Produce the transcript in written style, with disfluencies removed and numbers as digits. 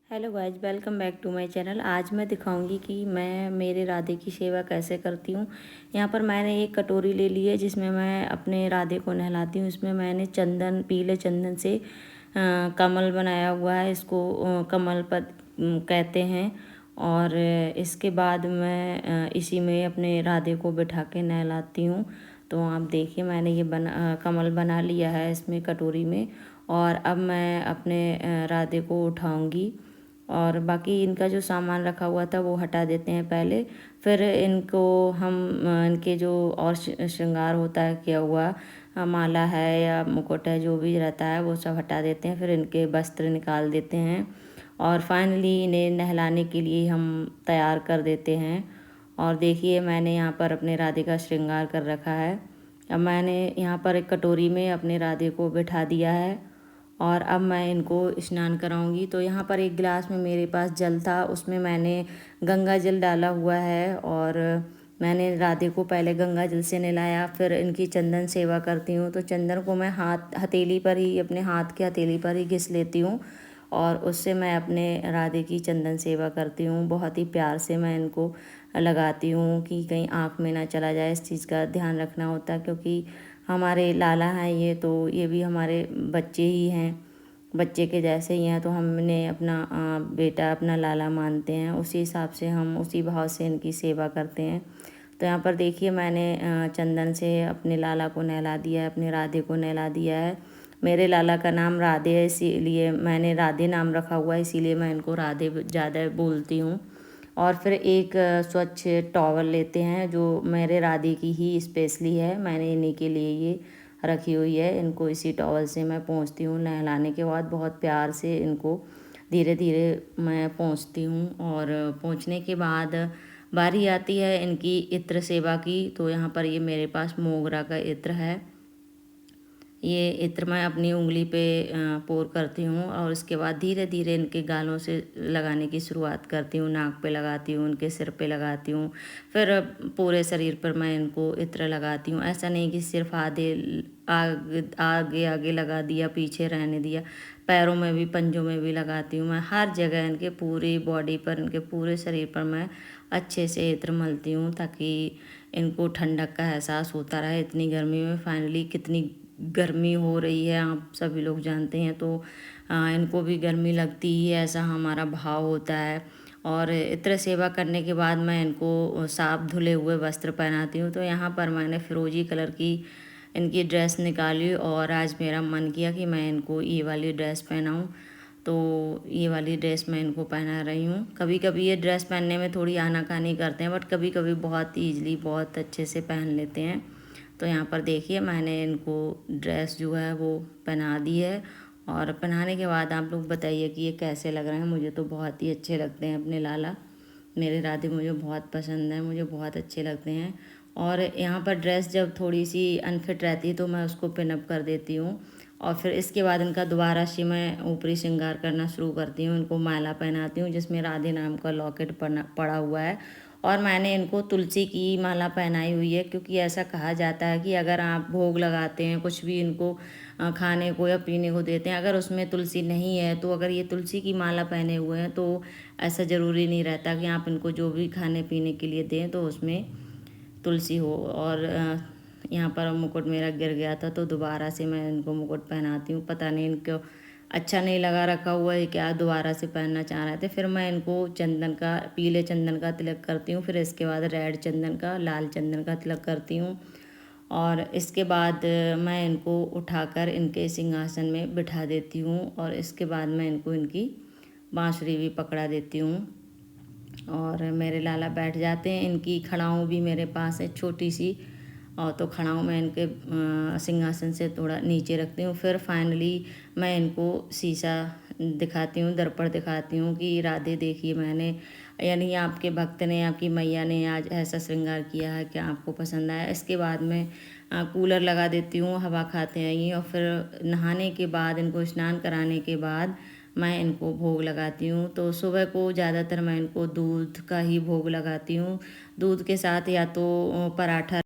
Hello guys, welcome back to my channel. आज मैं दिखाऊंगी कि मैं मेरे राधे की सेवा कैसे करती हूँ। यहाँ पर मैंने एक कटोरी ले ली है जिसमें मैं अपने राधे को नहलाती हूँ। इसमें मैंने चंदन, पीले चंदन से कमल बनाया हुआ है। इसको कमल पद कहते हैं। और इसके बाद मैं इसी में अपने राधे को बिठा के नहलाती हूँ। तो आप देखिए, मैंने ये कमल बना लिया है इसमें कटोरी में। और अब मैं अपने राधे को उठाऊंगी और बाकी इनका जो सामान रखा हुआ था वो हटा देते हैं पहले। फिर इनको हम इनके जो और श्रृंगार होता है किया हुआ, माला है या मुकुट है, जो भी रहता है वो सब हटा देते हैं। फिर इनके वस्त्र निकाल देते हैं और फाइनली इन्हें नहलाने के लिए हम तैयार कर देते हैं। और देखिए, मैंने यहाँ पर अपने राधे का श्रृंगार कर रखा है। अब मैंने यहाँ पर एक कटोरी में अपने राधे को बिठा दिया है और अब मैं इनको स्नान कराऊंगी। तो यहाँ पर एक गिलास में मेरे पास जल था, उसमें मैंने गंगा जल डाला हुआ है और मैंने राधे को पहले गंगा जल से नहलाया। फिर इनकी चंदन सेवा करती हूँ। तो चंदन को मैं हथेली पर ही, अपने हाथ के हथेली पर ही घिस लेती हूँ और उससे मैं अपने राधे की चंदन सेवा करती हूँ। बहुत ही प्यार से मैं इनको लगाती हूँ कि कहीं आँख में ना चला जाए। इस चीज़ का ध्यान रखना होता है क्योंकि हमारे लाला हैं ये, तो ये भी हमारे बच्चे ही हैं, बच्चे के जैसे ही हैं। तो हमने अपना बेटा, अपना लाला मानते हैं। उसी हिसाब से हम उसी भाव से इनकी सेवा करते हैं। तो यहाँ पर देखिए, मैंने चंदन से अपने लाला को नहला दिया है, अपने राधे को नहला दिया है। मेरे लाला का नाम राधे है, इसीलिए मैंने राधे नाम रखा हुआ है, इसीलिए मैं इनको राधे ज़्यादा बोलती हूँ। और फिर एक स्वच्छ टॉवल लेते हैं जो मेरे राधे की ही स्पेशली है। मैंने इन्हीं के लिए ये रखी हुई है। इनको इसी टॉवल से मैं पोंछती हूँ। नहलाने के बाद बहुत प्यार से इनको धीरे धीरे मैं पोंछती हूँ। और पोंछने के बाद बारी आती है इनकी इत्र सेवा की। तो यहाँ पर ये मेरे पास मोगरा का इत्र है। ये इत्र मैं अपनी उंगली पे पोर करती हूँ और उसके बाद धीरे धीरे इनके गालों से लगाने की शुरुआत करती हूँ। नाक पे लगाती हूँ, उनके सिर पे लगाती हूँ, फिर पूरे शरीर पर मैं इनको इत्र लगाती हूँ। ऐसा नहीं कि सिर्फ आगे आगे लगा दिया, पीछे रहने दिया। पैरों में भी, पंजों में भी लगाती हूँ। मैं हर जगह इनके पूरी बॉडी पर, इनके पूरे शरीर पर मैं अच्छे से इत्र मलती हूँ ताकि इनको ठंडक का एहसास होता रहे। इतनी गर्मी में, फाइनली कितनी गर्मी हो रही है आप सभी लोग जानते हैं। तो इनको भी गर्मी लगती ही है, ऐसा हमारा भाव होता है। और इत्र सेवा करने के बाद मैं इनको साफ धुले हुए वस्त्र पहनाती हूँ। तो यहाँ पर मैंने फिरोजी कलर की इनकी ड्रेस निकाली और आज मेरा मन किया कि मैं इनको ये वाली ड्रेस पहनाऊँ। तो ये वाली ड्रेस मैं इनको पहना रही हूँ। कभी कभी ये ड्रेस पहनने में थोड़ी आनाकानी करते हैं, बट कभी कभी बहुत ईजली, बहुत अच्छे से पहन लेते हैं। तो यहाँ पर देखिए, मैंने इनको ड्रेस जो है वो पहना दी है। और पहनाने के बाद आप लोग बताइए कि ये कैसे लग रहे हैं। मुझे तो बहुत ही अच्छे लगते हैं अपने लाला, मेरे राधे मुझे बहुत पसंद है, मुझे बहुत अच्छे लगते हैं। और यहाँ पर ड्रेस जब थोड़ी सी अनफिट रहती है तो मैं उसको पिनअप कर देती हूँ। और फिर इसके बाद इनका दोबारा से मैं ऊपरी श्रृंगार करना शुरू करती हूँ। इनको माला पहनाती हूँ जिसमें राधे नाम का लॉकेट पड़ा हुआ है। और मैंने इनको तुलसी की माला पहनाई हुई है क्योंकि ऐसा कहा जाता है कि अगर आप भोग लगाते हैं, कुछ भी इनको खाने को या पीने को देते हैं, अगर उसमें तुलसी नहीं है, तो अगर ये तुलसी की माला पहने हुए हैं तो ऐसा ज़रूरी नहीं रहता कि आप इनको जो भी खाने पीने के लिए दें तो उसमें तुलसी हो। और यहाँ पर मुकुट मेरा गिर गया था तो दोबारा से मैं इनको मुकुट पहनाती हूँ। पता नहीं इनको अच्छा नहीं लगा रखा हुआ है क्या, दोबारा से पहनना चाह रहे थे। फिर मैं इनको चंदन का, पीले चंदन का तिलक करती हूँ। फिर इसके बाद रेड चंदन का, लाल चंदन का तिलक करती हूँ। और इसके बाद मैं इनको उठाकर इनके सिंहासन में बिठा देती हूँ। और इसके बाद मैं इनको इनकी बांसुरी भी पकड़ा देती हूँ और मेरे लाला बैठ जाते हैं। इनकी खड़ाऊँ भी मेरे पास है छोटी सी, और तो खड़ाऊँ मैं इनके सिंहासन से थोड़ा नीचे रखती हूँ। फिर फाइनली मैं इनको शीशा दिखाती हूँ, दर्पण दिखाती हूँ कि राधे देखिए, मैंने, यानी आपके भक्त ने, आपकी मैया ने आज ऐसा श्रृंगार किया है, क्या आपको पसंद आया। इसके बाद मैं कूलर लगा देती हूँ, हवा खाते हैं ये। और फिर नहाने के बाद, इनको स्नान कराने के बाद मैं इनको भोग लगाती हूँ। तो सुबह को ज़्यादातर मैं इनको दूध का ही भोग लगाती हूँ। दूध के साथ या तो पराठा